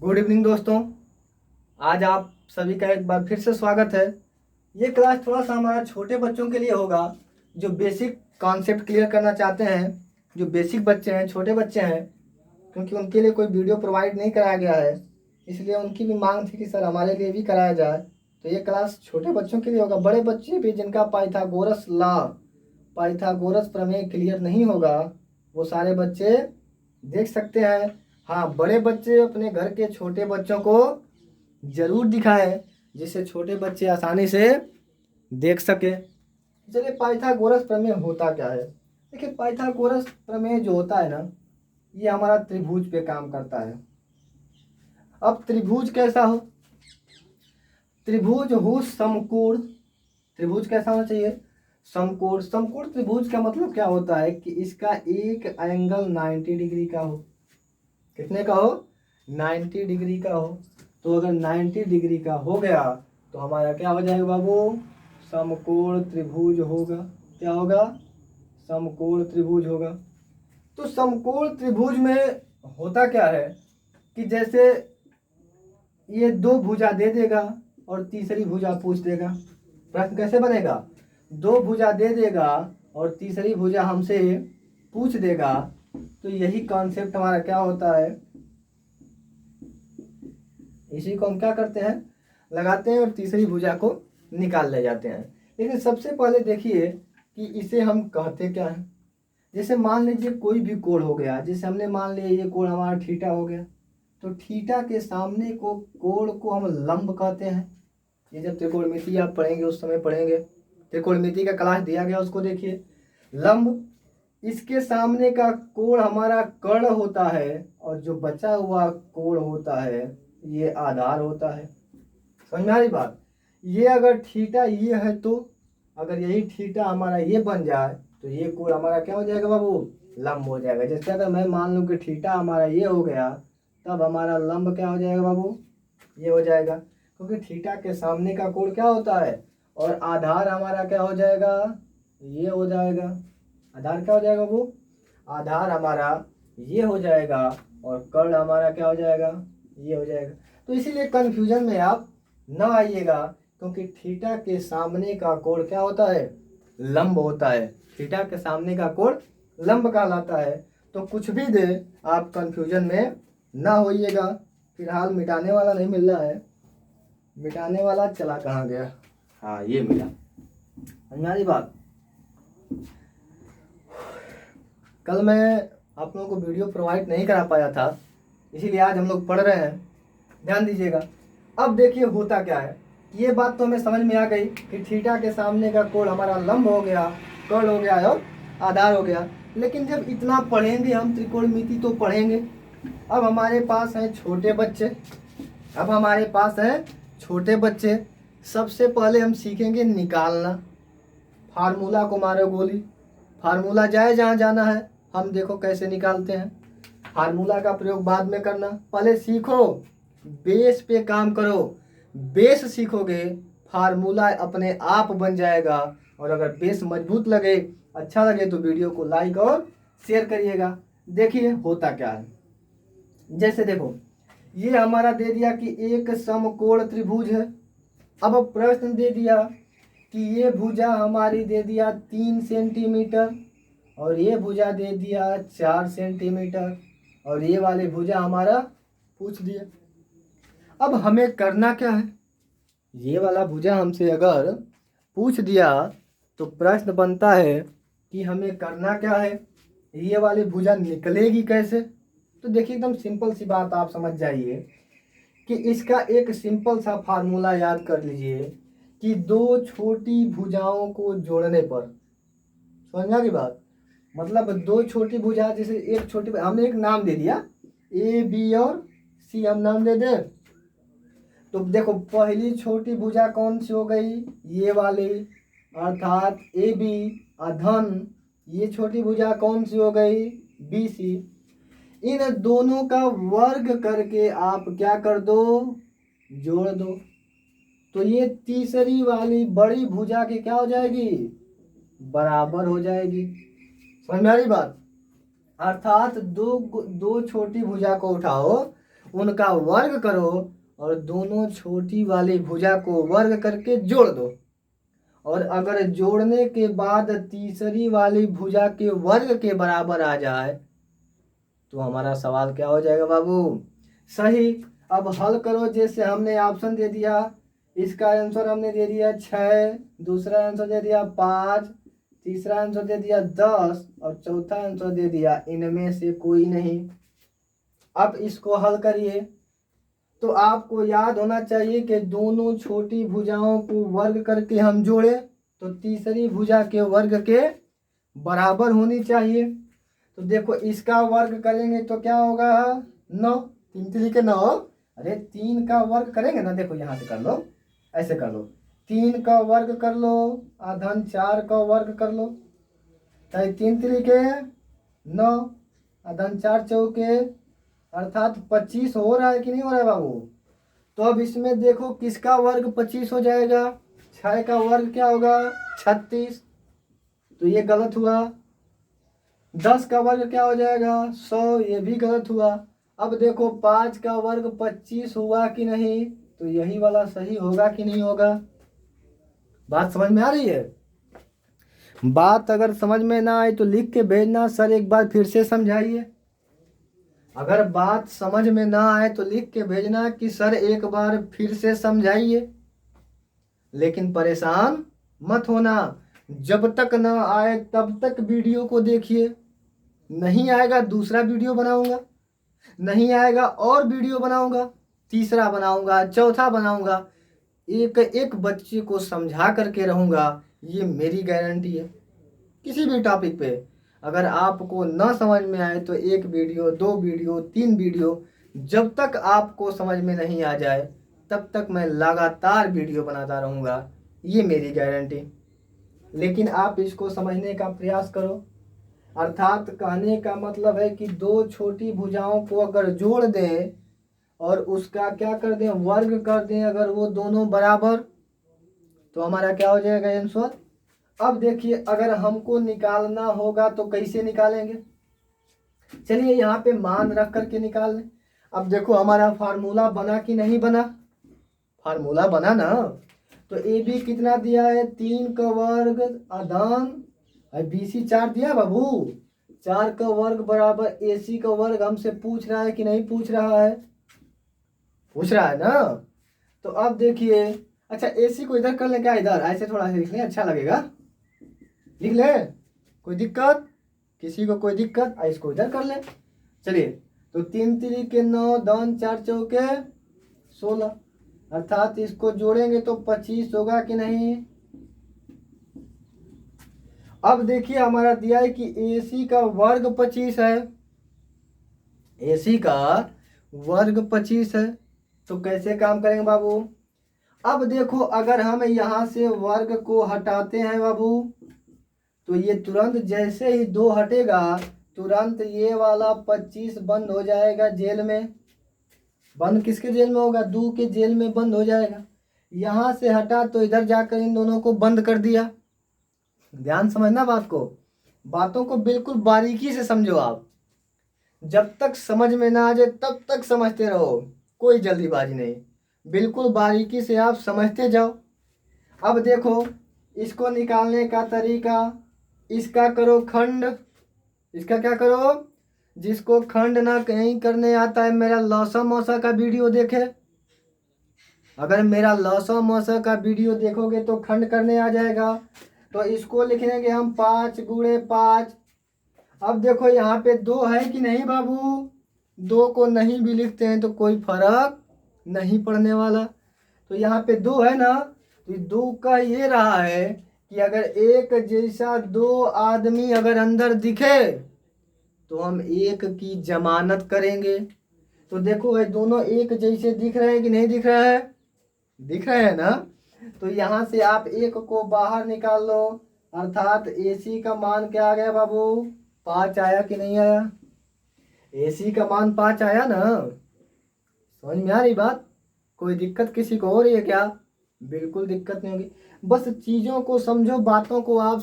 Good evening दोस्तों। आज आप सभी का एक बार फिर से स्वागत है। ये क्लास थोड़ा सा हमारा छोटे बच्चों के लिए होगा जो बेसिक कॉन्सेप्ट क्लियर करना चाहते हैं। जो बेसिक बच्चे हैं, छोटे बच्चे हैं, क्योंकि उनके लिए कोई वीडियो प्रोवाइड नहीं कराया गया है, इसलिए उनकी भी मांग थी कि सर हमारे लिए भी कराया जाए। तो ये क्लास छोटे बच्चों के लिए होगा। बड़े बच्चे भी जिनका पाइथागोरस प्रमेय क्लियर नहीं होगा, वो सारे बच्चे देख सकते हैं। हाँ, बड़े बच्चे अपने घर के छोटे बच्चों को जरूर दिखाएं, जिससे छोटे बच्चे आसानी से देख सके। चलिए, पाइथागोरस प्रमेय होता क्या है। देखिए, पाइथागोरस प्रमेय जो होता है ना, ये हमारा त्रिभुज पे काम करता है। अब त्रिभुज कैसा हो? त्रिभुज हो समकोण। त्रिभुज कैसा होना चाहिए? समकोण। समकोण त्रिभुज का मतलब क्या होता है कि इसका एक एंगल 90 डिग्री का हो। कितने का हो? 90 डिग्री का हो। तो अगर 90 डिग्री का हो गया तो हमारा क्या हो जाएगा बाबू? समकोण त्रिभुज होगा। क्या होगा? समकोण त्रिभुज होगा। तो समकोण त्रिभुज में होता क्या है कि जैसे ये दो भुजा दे देगा और तीसरी भुजा पूछ देगा। प्रश्न कैसे बनेगा? दो भुजा दे देगा और तीसरी भुजा हमसे पूछ देगा। तो यही कॉन्सेप्ट हमारा क्या होता है, इसी को हम क्या करते हैं, लगाते हैं और तीसरी भुजा को निकाल ले जाते हैं। लेकिन सबसे पहले देखिए कि इसे हम कहते क्या हैं। जैसे मान लीजिए कोई भी कोण हो गया, जैसे हमने मान लिया ये कोण हमारा थीटा हो गया, तो थीटा के सामने को कोण को हम लंब कहते हैं। ये जब त्रिकोणमिति आप पढ़ेंगे उस समय पढ़ेंगे, त्रिकोणमिति का क्लास दिया गया उसको देखिए। लंब, इसके सामने का कोण हमारा कर्ण होता है और जो बचा हुआ कोण होता है ये आधार होता है। समझ में आ रही बात? ये अगर थीटा ये है तो अगर यही थीटा हमारा ये बन जाए तो ये कोण हमारा क्या हो जाएगा बाबू? लंब हो जाएगा। जैसे अगर मैं मान लूँ कि थीटा हमारा ये हो गया, तब हमारा लंब क्या हो जाएगा बाबू? ये हो जाएगा, क्योंकि थीटा के सामने का कोण क्या होता है और आधार हमारा क्या हो जाएगा? ये हो जाएगा। आधार क्या हो जाएगा बाबू? आधार हमारा ये हो जाएगा और कर्ण हमारा क्या हो जाएगा? ये हो जाएगा। तो इसीलिए कंफ्यूजन में आप न आइएगा, क्योंकि थीटा के सामने का कोण क्या होता है? लंब होता है। थीटा के सामने का कोण लंब कहलाता है। तो कुछ भी दे, आप कंफ्यूजन में ना होइएगा। फिलहाल मिटाने वाला नहीं मिल रहा है। मिटाने वाला चला कहाँ गया? हाँ, ये मिला। हमारी बात, कल मैं आप लोगों को वीडियो प्रोवाइड नहीं करा पाया था, इसीलिए आज हम लोग पढ़ रहे हैं। ध्यान दीजिएगा। अब देखिए होता क्या है। ये बात तो हमें समझ में आ गई कि थीटा के सामने का कोण हमारा लंब हो गया, कर्ण हो गया और आधार हो गया। लेकिन जब इतना पढ़ेंगे हम, त्रिकोणमिति तो पढ़ेंगे। अब हमारे पास हैं छोटे बच्चे। अब हमारे पास हैं छोटे बच्चे। सबसे पहले हम सीखेंगे निकालना। फार्मूला को मारो गोली। फार्मूला जाए जहाँ जाना है। हम देखो कैसे निकालते हैं। फार्मूला का प्रयोग बाद में करना, पहले सीखो, बेस पे काम करो। बेस सीखोगे, फार्मूला अपने आप बन जाएगा। और अगर बेस मजबूत लगे, अच्छा लगे तो वीडियो को लाइक और शेयर करिएगा। देखिए होता क्या है। जैसे देखो, ये हमारा दे दिया कि एक समकोण त्रिभुज है। अब प्रश्न दे दिया कि ये भुजा हमारी दे दिया 3 सेंटीमीटर और ये भुजा दे दिया 4 सेंटीमीटर और ये वाली भुजा हमारा पूछ दिया। अब हमें करना क्या है? ये वाला भुजा हमसे अगर पूछ दिया तो प्रश्न बनता है कि हमें करना क्या है, ये वाली भुजा निकलेगी कैसे। तो देखिए, एकदम सिंपल सी बात आप समझ जाइए कि इसका एक सिंपल सा फार्मूला याद कर लीजिए कि दो छोटी भुजाओं को जोड़ने पर, समझा की बात, मतलब दो छोटी भुजा, जैसे एक छोटी, हमने एक नाम दे दिया ए बी और सी, हम नाम दे दें। तो देखो, पहली छोटी भुजा कौन सी हो गई? ये वाली, अर्थात ए बी। अधन ये छोटी भुजा कौन सी हो गई? B C. इन दोनों का वर्ग करके आप क्या कर दो? जोड़ दो। तो ये तीसरी वाली बड़ी भुजा की क्या हो जाएगी? बराबर हो जाएगी। समझ में आ रही बात? अर्थात दो दो छोटी भुजा को उठाओ, उनका वर्ग करो और दोनों छोटी वाली भुजा को वर्ग करके जोड़ दो। और अगर जोड़ने के बाद तीसरी वाली भुजा के वर्ग के बराबर आ जाए तो हमारा सवाल क्या हो जाएगा बाबू? सही। अब हल करो। जैसे हमने ऑप्शन दे दिया, इसका आंसर हमने दे दिया 6, दूसरा आंसर दे दिया 5, तीसरा आंसर दे दिया 10 और चौथा आंसर दे दिया इनमें से कोई नहीं। अब इसको हल करिए तो आपको याद होना चाहिए कि दोनों छोटी भुजाओं को वर्ग करके हम जोड़े तो तीसरी भुजा के वर्ग के बराबर होनी चाहिए। तो देखो इसका वर्ग करेंगे तो क्या होगा? 9। 3 3 के 9। अरे 3 का वर्ग करेंगे ना, देखो यहाँ से कर लो, ऐसे कर लो, 3 का वर्ग कर लो, आधन 4 का वर्ग कर लो, 3 3 के 9, आधन 4 चौके, अर्थात 25 हो रहा है कि नहीं हो रहा है बाबू? तो अब इसमें देखो किसका वर्ग 25 हो जाएगा? 6 का वर्ग क्या होगा? 36। तो ये गलत हुआ। 10 का वर्ग क्या हो जाएगा? 100। ये भी गलत हुआ। अब देखो 5 का वर्ग 25 हुआ कि नहीं? तो यही वाला सही होगा कि नहीं होगा? बात समझ में आ रही है? बात अगर समझ में ना आए तो लिख के भेजना, सर एक बार फिर से समझाइए। अगर बात समझ में ना आए तो लिख के भेजना कि सर एक बार फिर से समझाइए। लेकिन परेशान मत होना, जब तक ना आए तब तक वीडियो को देखिए। नहीं आएगा दूसरा वीडियो बनाऊंगा, नहीं आएगा और वीडियो बनाऊंगा, तीसरा बनाऊंगा, चौथा बनाऊंगा, एक एक बच्चे को समझा करके रहूंगा। ये मेरी गारंटी है। किसी भी टॉपिक पे अगर आपको न समझ में आए तो 1 वीडियो, 2 वीडियो, 3 वीडियो, जब तक आपको समझ में नहीं आ जाए तब तक मैं लगातार वीडियो बनाता रहूँगा। ये मेरी गारंटी। लेकिन आप इसको समझने का प्रयास करो। अर्थात कहने का मतलब है कि 2 छोटी भुजाओं को अगर जोड़ दें और उसका क्या कर दें? वर्ग कर दें, अगर वो दोनों बराबर, तो हमारा क्या हो जाएगा आंसर? अब देखिए अगर हमको निकालना होगा तो कैसे निकालेंगे? चलिए यहाँ पे मान रख करके निकाल लें। अब देखो हमारा फार्मूला बना कि नहीं बना? फार्मूला बना ना। तो ए बी कितना दिया है? 3 का वर्ग आधान BC 4 दिया बाबू। 4 का वर्ग बराबर AC का वर्ग। हमसे पूछ रहा है कि नहीं पूछ रहा है? पूछ रहा है ना। तो अब देखिए, अच्छा AC को इधर कर ले क्या? इधर ऐसे थोड़ा सा लिख लें, अच्छा लगेगा। लिख ले, कोई दिक्कत? किसी को कोई दिक्कत? इसको इधर कर ले। चलिए तो 3 3 के 9, दान 4 चौके 16, अर्थात इसको जोड़ेंगे तो 25 होगा कि नहीं? अब देखिए हमारा दिया है कि AC का वर्ग 25 है। AC का वर्ग 25 है। तो कैसे काम करेंगे बाबू? अब देखो अगर हम यहाँ से वर्ग को हटाते हैं बाबू तो ये तुरंत जैसे ही 2 हटेगा तुरंत ये वाला 25 बंद हो जाएगा जेल में। बंद किसके जेल में होगा? 2 के जेल में बंद हो जाएगा। यहाँ से हटा तो इधर जाकर इन दोनों को बंद कर दिया। ध्यान समझना बात को, बातों को बिल्कुल बारीकी से समझो आप। जब तक समझ में ना आ जाए तब तक समझते रहो, कोई जल्दीबाजी नहीं, बिल्कुल बारीकी से आप समझते जाओ। अब देखो इसको निकालने का तरीका, इसका करो खंड। इसका क्या करो? जिसको खंड ना कहीं करने आता है मेरा लौसा मौसा का वीडियो देखे। अगर मेरा लौसा मौसा का वीडियो देखोगे तो खंड करने आ जाएगा। तो इसको लिख लेंगे हम 5 गुणे 5। अब देखो यहाँ पे 2 है कि नहीं बाबू? 2 को नहीं भी लिखते हैं तो कोई फर्क नहीं पड़ने वाला। तो यहाँ पे 2 है ना। तो 2 का ये रहा है कि अगर एक जैसा 2 आदमी अगर अंदर दिखे तो हम 1 की जमानत करेंगे। तो देखो ये दोनों एक जैसे दिख रहे हैं कि नहीं दिख रहे हैं? दिख रहे हैं ना। तो यहाँ से आप 1 को बाहर निकाल लो, अर्थात AC का मान क्या आ गया बाबू? 5 आया कि नहीं आया? AC का मान 5 आया ना। समझ में आ रही बात? कोई दिक्कत किसी को हो रही है क्या? बिल्कुल दिक्कत नहीं होगी। बस चीज़ों को समझो, बातों को आप